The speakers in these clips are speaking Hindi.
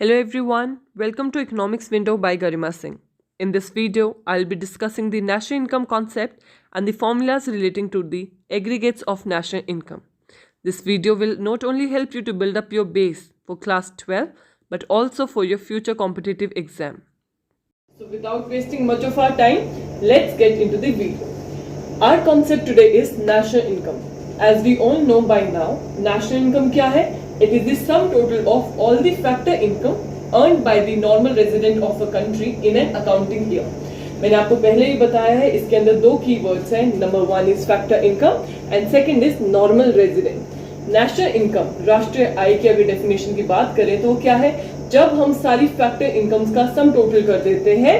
Hello everyone, welcome to Economics Window by Garima Singh. In this video, I'll be discussing the national income concept and the formulas relating to the aggregates of national income. This video will not only help you to build up your base for class 12 but also for your future competitive exam. So without wasting much of our time, let's get into the video. Our concept today is national income. As we all know by now, national income क्या है? It is the sum total of all the factor income earned by the normal resident of a country in an accounting year. मैंने आपको पहले ही बताया है, इसके अंदर दो कीवर्ड्स हैं. Number 1 is factor income and second is normal resident. National income, राष्ट्रीय आय की अगर डेफिनेशन की बात करें तो वो क्या है? जब हम सारी फैक्टर इनकम्स का सम टोटल कर देते हैं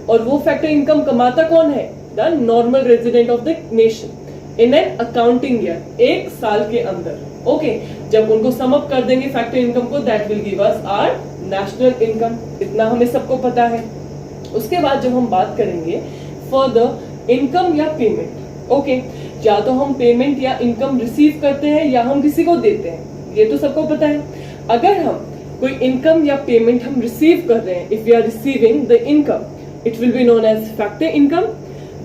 और वो फैक्टर इनकम कमाता कौन है? The normal resident of the nation in an accounting year, एक साल के अंदर. ओके, जब उनको सम अप कर देंगे फैक्टर इनकम को, that will give us our national income. इतना हमें सबको पता है. उसके बाद जब हम बात करेंगे फॉर द इनकम या पेमेंट, ओके, या तो हम पेमेंट या इनकम रिसीव करते हैं या हम किसी को देते हैं, ये तो सबको पता है. अगर हम कोई इनकम या पेमेंट हम रिसीव कर रहे हैं, if we are receiving the income, it will be known as factor income.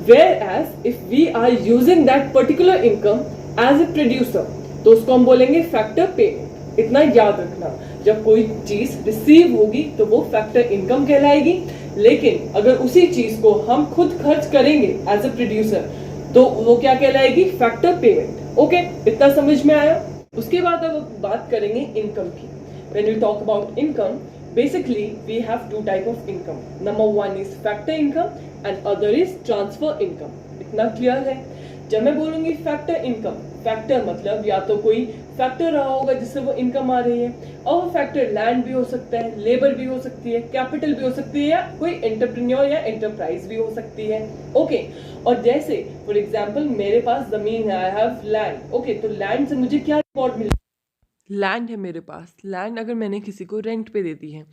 Whereas if we are using that particular income as a producer, तो उसको हम बोलेंगे फैक्टर पेमेंट. इतना याद रखना, जब कोई चीज रिसीव होगी तो वो फैक्टर इनकम कहलाएगी, लेकिन अगर उसी चीज को हम खुद खर्च करेंगे एज अ प्रोड्यूसर तो वो क्या कहलाएगी? Factor payment. ओके, इतना समझ में आया? उसके बाद अब बात करेंगे इनकम की. When we talk about income, basically we have two type of income. Number 1 is factor income and other is transfer income. इतना क्लियर है? जब मैं बोलूंगी फैक्टर इनकम, फैक्टर मतलब या तो कोई फैक्टर रहा होगा जिससे वो इनकम आ रही है, और वो फैक्टर लैंड भी हो सकता है, लेबर भी हो सकती है, कैपिटल भी हो सकती है, या कोई एंटरप्रेन्योर या एंटरप्राइज भी हो सकती है. ओके, और जैसे फॉर एग्जाम्पल मेरे पास जमीन है, आई हैव लैंड. ओके, तो लैंड से मुझे क्या रिवॉर्ड मिलेगा? लैंड है मेरे पास. लैंड अगर मैंने किसी को रेंट पे दे दी है,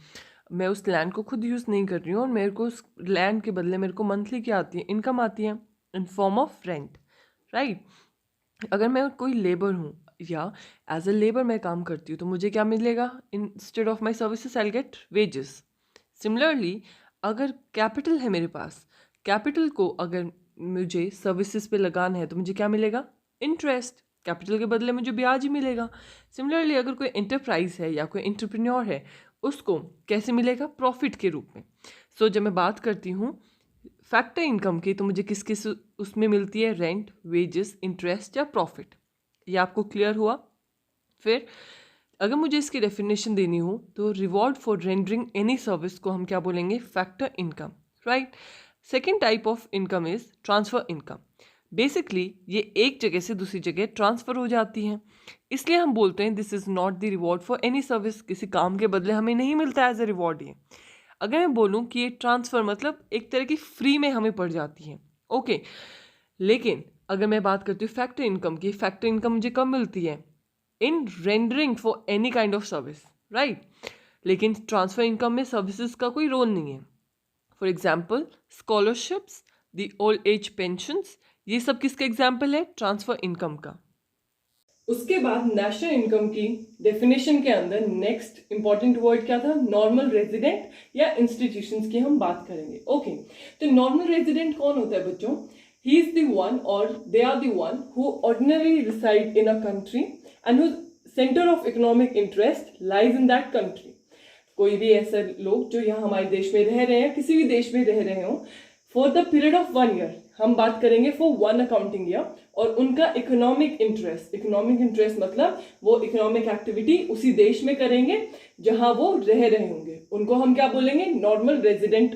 मैं उस लैंड को खुद यूज़ नहीं कर रही हूँ और मेरे को उस लैंड के बदले मेरे को मंथली क्या आती है? इनकम आती है in form of rent, right. अगर मैं कोई लेबर हूँ या एज अ लेबर मैं काम करती हूँ तो मुझे क्या मिलेगा? Instead of my services I get wages. Similarly अगर कैपिटल है मेरे पास, कैपिटल को अगर मुझे सर्विसेज पे लगाना है तो मुझे क्या मिलेगा? इंटरेस्ट. कैपिटल के बदले मुझे ब्याज ही मिलेगा. सिमिलरली अगर कोई एंटरप्राइज है या कोई एंटरप्रेन्योर है, उसको कैसे मिलेगा? प्रॉफिट के रूप में. सो जब मैं बात करती हूँ फैक्टर इनकम की तो मुझे किस किस उसमें मिलती है? रेंट, वेजेस, इंटरेस्ट या प्रॉफिट. ये आपको क्लियर हुआ? फिर अगर मुझे इसकी डेफिनेशन देनी हो तो reward for rendering any service को हम क्या बोलेंगे? Factor income, right. Second type of income is transfer income. Basically ये एक जगह से दूसरी जगह ट्रांसफ़र हो जाती हैं, इसलिए हम बोलते हैं this is not the reward for any service. किसी काम के बदले हमें नहीं मिलता एज ए रिवॉर्ड ये. अगर मैं बोलूँ कि ये ट्रांसफ़र मतलब एक तरह की फ्री में हमें पड़ जाती है. ओके, लेकिन अगर मैं बात करती हूँ फैक्टर इनकम की, फैक्टर इनकम मुझे कब मिलती है? In rendering for any kind of service, right. लेकिन ट्रांसफ़र इनकम में सर्विसेज का कोई रोल नहीं है. For example scholarships, the old age pensions, ये सब किसका एग्जाम्पल है? ट्रांसफर इनकम का. उसके बाद नेशनल इनकम की डेफिनेशन के अंदर नेक्स्ट इंपॉर्टेंट वर्ड क्या था? नॉर्मल रेजिडेंट या इंस्टीट्यूशंस की हम बात करेंगे. ओके, तो नॉर्मल रेजिडेंट कौन होता है बच्चों? ही इज द वन और they are the one who ordinary reside in a country and whose centre of economic interest lies in that country. कोई भी ऐसे लोग जो यहाँ हमारे देश में रह रहे हैं, किसी भी देश में रह रहे हो, for the period of 1 year, हम बात करेंगे फॉर 1 अकाउंटिंग ईयर, और उनका इकोनॉमिक इंटरेस्ट मतलब वो इकोनॉमिक एक्टिविटी उसी देश में करेंगे जहां वो रह रहे होंगे, उनको हम क्या बोलेंगे? Normal resident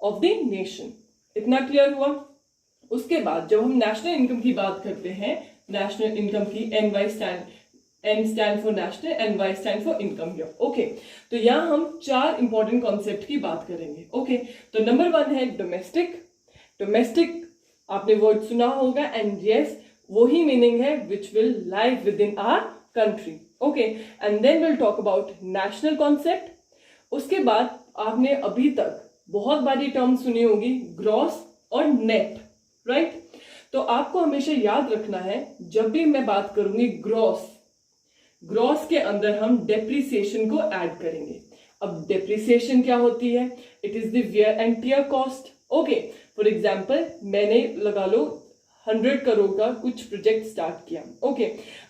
of the nation. इतना क्लियर हुआ? उसके बाद जब हम नेशनल इनकम की बात करते हैं, नेशनल इनकम की N stand for national and Y stand for income here. Okay, तो यहाँ हम 4 इंपॉर्टेंट कॉन्सेप्ट की बात करेंगे. ओके, तो नंबर 1 है डोमेस्टिक. डोमेस्टिक आपने वर्ड सुना होगा, एंड यस वही मीनिंग है which will lie within our country. Okay, and then will talk about national concept. उसके बाद आपने अभी तक बहुत बारी टर्म सुनी होगी, ग्रॉस और नेट, राइट. तो आपको हमेशा याद रखना है, जब भी मैं बात करूंगी ग्रॉस के अंदर हम डेप्रिसिएशन को ऐड करेंगे. अब डेप्रिसिएशन क्या होती है? It is the wear and tear cost. Okay, for example मैंने लगा लो 100 करोड़ का कुछ प्रोजेक्ट स्टार्ट किया। ओके,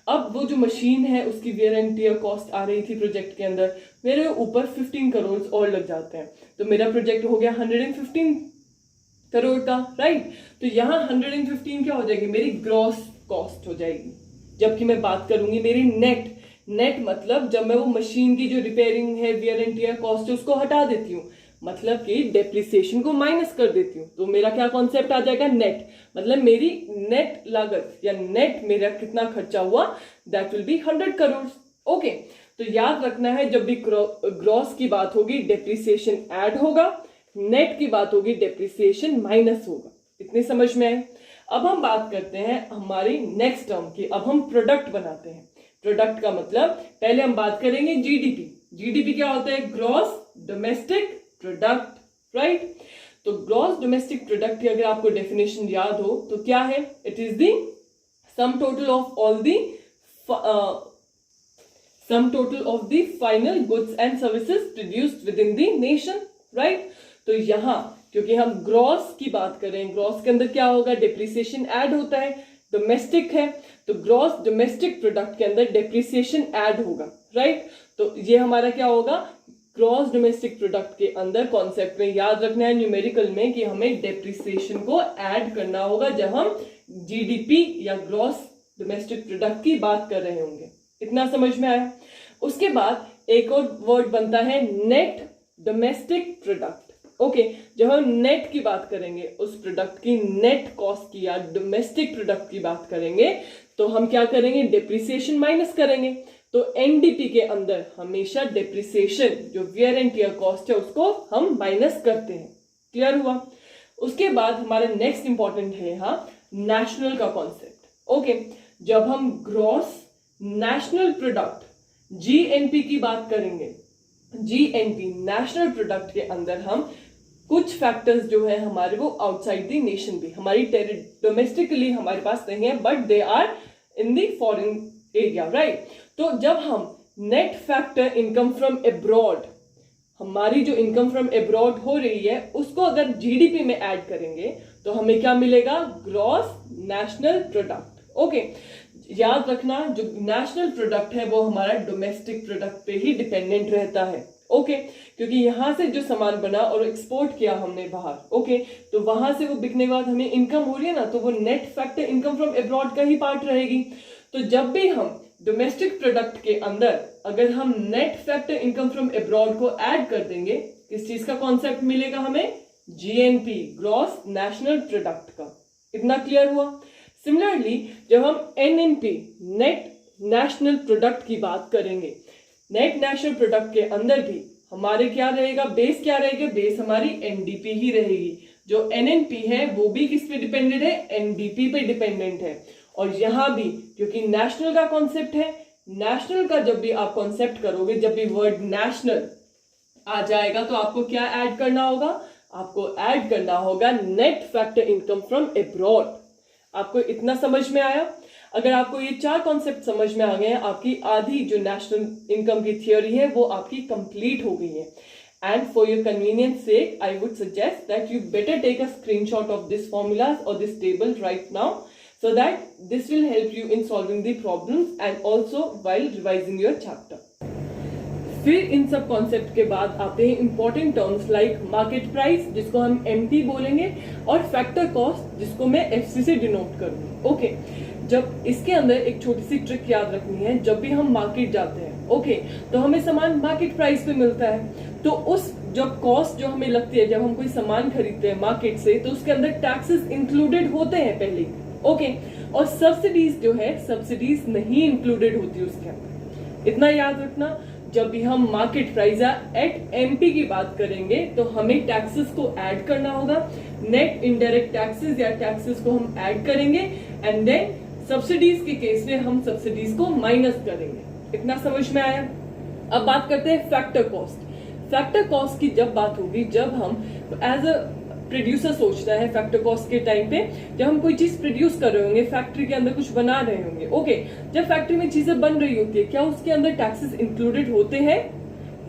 अब वो जो मशीन है उसकी वियर एंड टियर कॉस्ट आ रही थी प्रोजेक्ट के अंदर, मेरे ऊपर 15 करोड़ और लग जाते हैं, तो मेरा प्रोजेक्ट हो गया 115 करोड़ का, राइट। तो यहाँ 115 क्या हो जाएगी? मेरी ग्रॉस कॉस्ट हो जाएगी। जबकि मैं बात करूंगी मेरी नेट मतलब जब मैं वो मशीन की जो रिपेयरिंग है, वियर एंड टियर कॉस्ट है, उसको हटा देती हूँ, मतलब कि डेप्रिसिएशन को माइनस कर देती हूँ, तो मेरा क्या कॉन्सेप्ट आ जाएगा? नेट। मतलब मेरी नेट लागत या नेट मेरा कितना खर्चा हुआ, that will be 100 crore. Okay, तो याद रखना है जब भी ग्रॉस की बात होगी डेप्रिसिएशन ऐड होगा, नेट की बात होगी डेप्रिसिएशन माइनस होगा। इतने समझ में आए? अब हम बात करते हैं हमारी नेक्स्ट टर्म की। अब हम प्रोडक्ट बनाते हैं। प्रोडक्ट का मतलब पहले हम बात करेंगे जीडीपी। जीडीपी क्या होता है? Gross domestic product, right. तो ग्रॉस डोमेस्टिक प्रोडक्ट की अगर आपको डेफिनेशन याद हो तो क्या है? It is the sum total of all the sum total of the final goods and services produced with in the nation, right. तो यहाँ क्योंकि हम ग्रॉस की बात कर रहे हैं, ग्रॉस के अंदर क्या होगा? डेप्रिसिएशन ऐड होता है, डोमेस्टिक है तो ग्रॉस डोमेस्टिक प्रोडक्ट के अंदर डेप्रिसिएशन ऐड होगा, राइट। तो ये हमारा क्या होगा? ग्रॉस डोमेस्टिक प्रोडक्ट के अंदर कॉन्सेप्ट में याद रखना है न्यूमेरिकल में कि हमें डेप्रिसिएशन को ऐड करना होगा जब हम जीडीपी या ग्रॉस डोमेस्टिक प्रोडक्ट की बात कर रहे होंगे। इतना समझ में आया? उसके बाद एक और वर्ड बनता है नेट डोमेस्टिक प्रोडक्ट। ओके, जब हम नेट की बात करेंगे, उस प्रोडक्ट की नेट कॉस्ट की या डोमेस्टिक प्रोडक्ट की बात करेंगे, तो हम क्या करेंगे? डेप्रिसिएशन माइनस करेंगे। तो एनडीपी के अंदर हमेशा डेप्रिसिएशन जो वियर एंड टियर कॉस्ट है उसको हम माइनस करते हैं। क्लियर हुआ? उसके बाद हमारा नेक्स्ट इंपॉर्टेंट है यहाँ नेशनल का कॉन्सेप्ट। ओके, जब हम ग्रॉस नेशनल प्रोडक्ट जीएनपी की बात करेंगे, जीएनपी नेशनल प्रोडक्ट के अंदर हम कुछ फैक्टर्स जो है हमारे वो आउटसाइड द नेशन भी, हमारी डोमेस्टिकली हमारे पास नहीं है but they are in the foreign area, right. तो जब हम net factor income from abroad, हमारी जो इनकम फ्रॉम एब्रॉड हो रही है उसको अगर जीडीपी में ऐड करेंगे तो हमें क्या मिलेगा? Gross national product. ओके, याद रखना जो नेशनल प्रोडक्ट है वो हमारा डोमेस्टिक प्रोडक्ट पे ही डिपेंडेंट रहता है। ओके, क्योंकि यहां से जो सामान बना और एक्सपोर्ट किया हमने बाहर, ओके, तो वहां से वो बिकने के बाद हमें इनकम हो रही है ना, तो वो net factor income from abroad का ही पार्ट रहेगी। तो जब भी हम डोमेस्टिक प्रोडक्ट के अंदर अगर हम net factor income from abroad को ऐड कर देंगे, किस चीज का कॉन्सेप्ट मिलेगा हमें? जीएनपी, ग्रॉस नेशनल प्रोडक्ट का। इतना क्लियर हुआ? सिमिलरली जब हम एनएनपी, नेट नेशनल प्रोडक्ट की बात करेंगे, नेट नेशनल प्रोडक्ट के अंदर भी हमारे क्या रहेगा? बेस क्या रहेगा? बेस हमारी एनडीपी ही रहेगी। जो एनएनपी है वो भी किस पे डिपेंडेंट है? एनडीपी पे डिपेंडेंट है। और यहां भी क्योंकि नेशनल का कॉन्सेप्ट है, नेशनल का जब भी आप कॉन्सेप्ट करोगे, जब भी वर्ड नेशनल आ जाएगा तो आपको क्या ऐड करना होगा? आपको ऐड करना होगा net factor income from abroad. आपको इतना समझ में आया? अगर आपको ये चार कॉन्सेप्ट समझ में आ गए हैं, आपकी आधी जो नेशनल इनकम की थियोरी है वो आपकी कंप्लीट हो गई है। And for your convenience sake I would suggest that you better take a screenshot of this formulas और this table right now, so that this will help you in solving the problems and also while revising your chapter. फिर इन सब कॉन्सेप्ट के बाद आते हैं important terms like market price, जिसको हम एमपी बोलेंगे, और फैक्टर कॉस्ट, जिसको मैं एफसी से डिनोट करूंगी। ओके, जब इसके अंदर एक छोटी सी ट्रिक याद रखनी है, जब भी हम मार्केट जाते हैं, ओके, तो हमें सामान मार्केट प्राइस पे मिलता है, तो उस जब कॉस्ट जो हमें लगती है जब हम कोई सामान खरीदते हैं मार्केट से, तो उसके अंदर टैक्सेस इंक्लूडेड होते हैं पहले, ओके, और सब्सिडीज जो है सब्सिडीज नहीं इंक्लूडेड होती उसके अंदर। इतना याद रखना, जब भी हम मार्केट प्राइस एट एमपी की बात करेंगे तो हमें टैक्सेस को ऐड करना होगा, नेट इनडायरेक्ट टैक्सेस या टैक्सेस को हम ऐड करेंगे, एंड देन सब्सिडीज के केस में हम सब्सिडीज को माइनस करेंगे। इतना समझ में आया? अब बात करते हैं फैक्टर कॉस्ट। फैक्टर कॉस्ट की जब बात होगी, जब हम एज अ प्रोड्यूसर सोचता है फैक्टर कॉस्ट के टाइम पे, जब हम कोई चीज प्रोड्यूस कर रहे होंगे, फैक्ट्री के अंदर कुछ बना रहे होंगे, ओके, जब फैक्ट्री में चीजें बन रही होती है, क्या उसके अंदर टैक्सेस इंक्लूडेड होते हैं?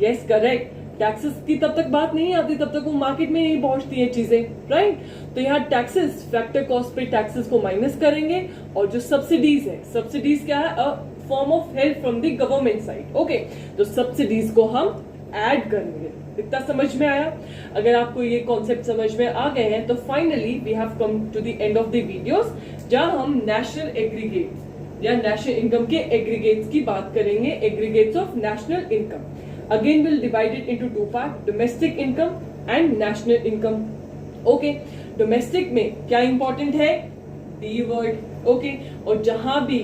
Yes, correct. टैक्सेस की तब तक बात नहीं आती, तब तक वो मार्केट में नहीं पहुंचती है चीजें, राइट। तो यहाँ टैक्सेस, फैक्टर कॉस्ट पे टैक्सेस को माइनस करेंगे, और जो सब्सिडीज है, सब्सिडीज क्या है, a form of help from the government side, okay. तो सब्सिडीज को हम ऐड करेंगे। इतना समझ में आया? अगर आपको ये कॉन्सेप्ट समझ में आ गए हैं तो finally we have come to the end of the videos, जहां हम नेशनल एग्रीगेट्स या नेशनल इनकम के एग्रीगेट्स की बात करेंगे, aggregates of national income. Again will divide it into two part, domestic income and national income, okay. Domestic में क्या इंपॉर्टेंट है? The word, okay. और जहां भी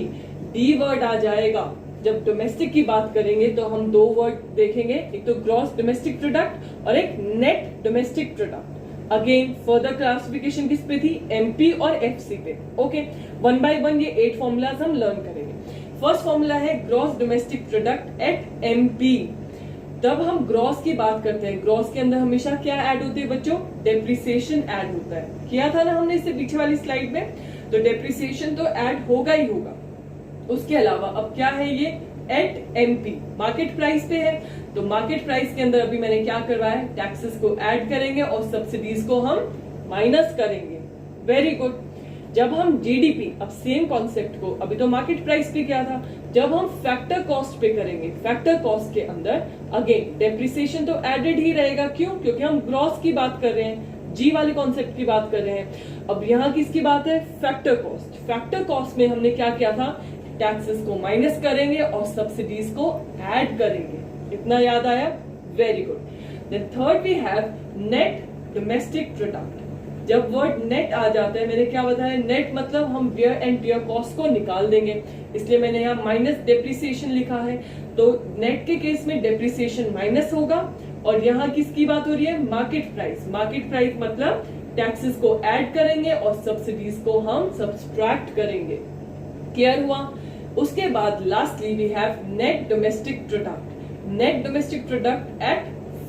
डी वर्ड आ जाएगा, जब डोमेस्टिक की बात करेंगे तो हम दो वर्ड देखेंगे, एक तो ग्रॉस डोमेस्टिक प्रोडक्ट और एक net domestic product. Again further classification किस पे थी? एमपी और एफसी पे, ओके। वन बाय वन ये 8 फॉर्मूलाज हम लर्न करेंगे। फर्स्ट फॉर्मूला है gross domestic product eight MP. जब हम ग्रॉस की बात करते हैं, ग्रॉस के अंदर हमेशा क्या ऐड होती है बच्चों? डेप्रिसिएशन ऐड होता है। किया था ना हमने इससे पीछे वाली स्लाइड में, तो डेप्रिसिएशन तो ऐड होगा ही होगा। उसके अलावा अब क्या है ये? एट एमपी, मार्केट प्राइस पे है। तो मार्केट प्राइस के अंदर अभी मैंने क्या करवाया है? टैक्सेस को ऐड करेंगे और सब्सिडीज को हम माइनस करेंगे। Very good. जब हम जीडीपी, अब सेम कॉन्सेप्ट को, अभी तो मार्केट प्राइस पे क्या था, जब हम फैक्टर कॉस्ट पे करेंगे, फैक्टर कॉस्ट के अंदर अगेन डेप्रिसिएशन तो एडेड ही रहेगा। क्यों? क्योंकि हम ग्रॉस की बात कर रहे हैं, जी वाले कॉन्सेप्ट की बात कर रहे हैं। अब यहाँ किसकी बात है? Factor cost. फैक्टर कॉस्ट में हमने क्या किया था? टैक्सेस को माइनस करेंगे और सब्सिडीज को ऐड करेंगे। इतना याद आया? Very good. Then third we have net domestic product. जब वर्ड नेट आ जाता है, मैंने क्या बताया? नेट मतलब हम वियर एंड टियर कॉस्ट को निकाल देंगे, इसलिए मैंने यहाँ माइनस डेप्रिसिएशन लिखा है। तो नेट के केस में डेप्रिसिएशन माइनस होगा, और यहाँ किसकी बात हो रही है? Market price. मार्केट प्राइस मतलब टैक्सेस को ऐड करेंगे और सब्सिडीज को हम सब्सट्रैक्ट करेंगे। क्लियर हुआ? उसके बाद lastly we have net domestic product. Net domestic product at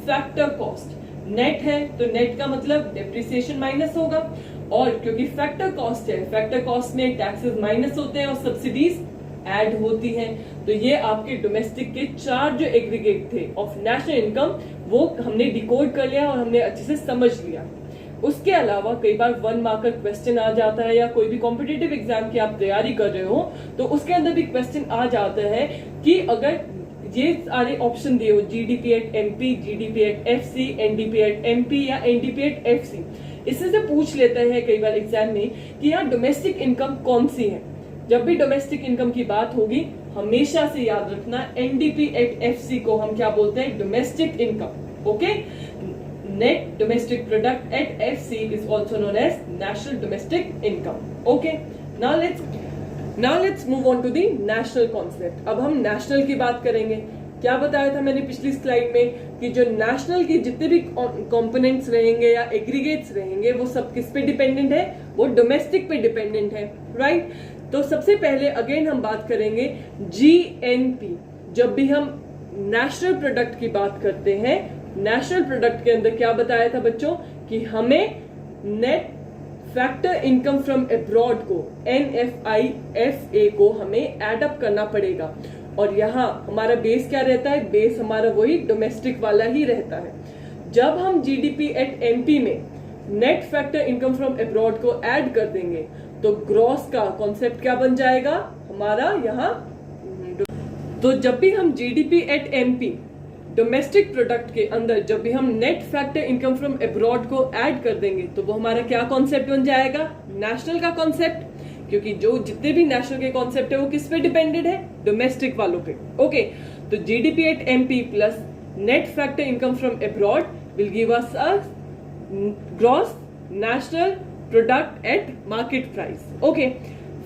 factor cost. Net है तो नेट का मतलब डेप्रिसिएशन माइनस होगा, और क्योंकि फैक्टर कॉस्ट है, फैक्टर कॉस्ट में टैक्सेस माइनस होते हैं और सब्सिडीज ऐड होती हैं। तो ये आपके डोमेस्टिक के 4 जो एग्रीगेट थे ऑफ नेशनल इनकम, वो हमने डिकोड कर लिया और हमने अच्छे से समझ लिया। उसके अलावा कई बार 1 मार्कर क्वेश्चन आ जाता है, या कोई भी कॉम्पिटिटिव एग्जाम की आप तैयारी कर रहे हो तो उसके अंदर भी क्वेश्चन आ जाता है कि अगर ये सारे ऑप्शन दिए हो, GDP at MP, GDP at FC, NDP at MP या एनडीपी एट एफसी, इससे से पूछ लेते हैं कई बार एग्जाम में कि यहाँ डोमेस्टिक इनकम कौन सी है। जब भी डोमेस्टिक इनकम की बात होगी, हमेशा से याद रखना एनडीपी एट एफसी को हम क्या बोलते हैं? Domestic income, okay. Net domestic product at FC is also known as national domestic income. Okay. Now let's move on to the national concept. अब हम national की बात करेंगे। क्या बताया था मैंने पिछली स्लाइड में कि जो नेशनल की जितने भी कंपोनेंट्स रहेंगे या एग्रीगेट्स रहेंगे, वो सब किस पे डिपेंडेंट है? वो डोमेस्टिक पे डिपेंडेंट है, राइट। तो सबसे पहले अगेन हम बात करेंगे जीएनपी। जब भी हम नेशनल प्रोडक्ट की बात करते हैं, नेशनल प्रोडक्ट के अंदर क्या बताया था बच्चों कि हमें net factor income from abroad को, NFIFA को हमें एड अप करना पड़ेगा। और यहाँ हमारा बेस क्या रहता है? बेस हमारा वही डोमेस्टिक वाला ही रहता है। जब हम जीडीपी एट एमपी में net factor income from abroad को ऐड कर देंगे तो ग्रॉस का कॉन्सेप्ट क्या बन जाएगा हमारा यहाँ? तो जब भी हम GDP at MP domestic product के अंदर जब भी हम net factor income from abroad को ऐड कर देंगे तो वो हमारा क्या कॉन्सेप्ट बन जाएगा? नेशनल का कॉन्सेप्ट। क्योंकि जो जितने भी नेशनल के कॉन्सेप्ट है वो किस पे डिपेंडेड है? डोमेस्टिक वालों पे, ओके। तो GDP at MP plus net factor income from abroad will give us a gross national product at market price, okay.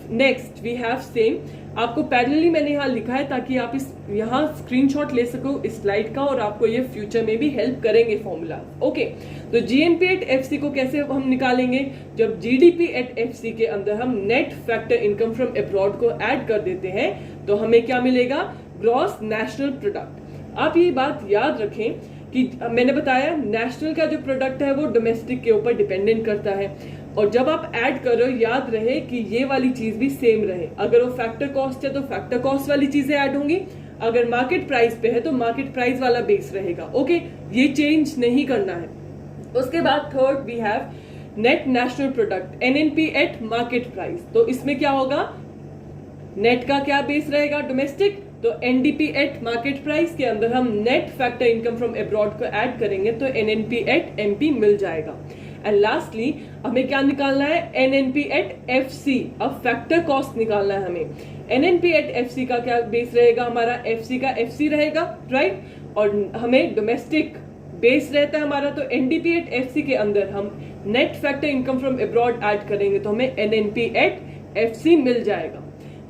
Next we have same, आपको पैरेलली मैंने यहाँ लिखा है ताकि आप इस यहाँ स्क्रीनशॉट ले सको इस स्लाइड का, और आपको ये फ्यूचर में भी हेल्प करेंगे फॉर्मूला, ओके। तो जीएनपी एट एफसी को कैसे हम निकालेंगे? जब जीडीपी एट एफसी के अंदर हम net factor income from abroad को ऐड कर देते हैं तो हमें क्या मिलेगा? Gross national product. आप ये बात याद रखें कि मैंने बताया नेशनल का जो प्रोडक्ट है वो डोमेस्टिक के ऊपर डिपेंडेंट करता है, और जब आप ऐड कर रहे हो याद रहे कि ये वाली चीज भी सेम रहे। अगर वो फैक्टर कॉस्ट है तो फैक्टर कॉस्ट वाली चीजें ऐड होंगी, अगर मार्केट प्राइस पे है तो मार्केट प्राइस वाला बेस रहेगा, ओके। ये चेंज नहीं करना है। उसके बाद third we have net national product NNP at market price. तो इसमें क्या होगा, नेट का क्या बेस रहेगा, डोमेस्टिक, तो NDP एट मार्केट प्राइस के अंदर हम net factor income from abroad को ऐड करेंगे तो NNP एट MP मिल जाएगा। एंड लास्टली हमें क्या निकालना है, NNP एट FC, अब फैक्टर कॉस्ट निकालना है हमें। NNP एट FC का क्या बेस रहेगा, हमारा FC का FC रहेगा, राइट, और हमें डोमेस्टिक बेस रहता है हमारा, तो NDP एट FC के अंदर हम net factor income from abroad add करेंगे तो हमें NNP एट FC मिल जाएगा।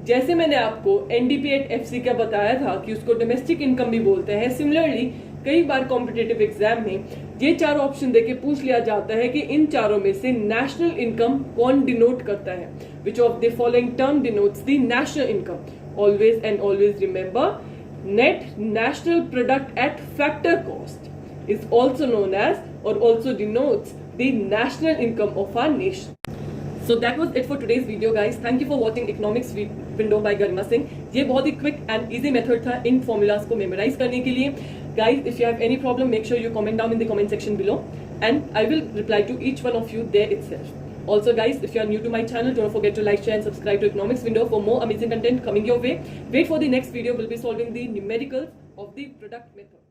जैसे मैंने आपको NDP एट FC का बताया था कि उसको डोमेस्टिक इनकम भी बोलते हैं, सिमिलरली कई बार कॉम्पिटिटिव एग्जाम में ये चारों ऑप्शन देके पूछ लिया जाता है कि इन चारों में से नेशनल इनकम कौन डिनोट करता है, which of the following term denotes the national income. Always and always remember, net national product at factor cost is also known as और also denotes the national income of our nation. So that was it for today's video guys. Thank you for watching Economics Window by Garima Singh. ये बहुत ही quick and easy method था इन formulas को memorize करने के लिए. Guys, if you have any problem, make sure you comment down in the comment section below and I will reply to each one of you there itself. Also guys, if you are new to my channel, don't forget to like, share and subscribe to Economics Window for more amazing content coming your way. Wait for the next video. We'll be solving the numericals of the product method.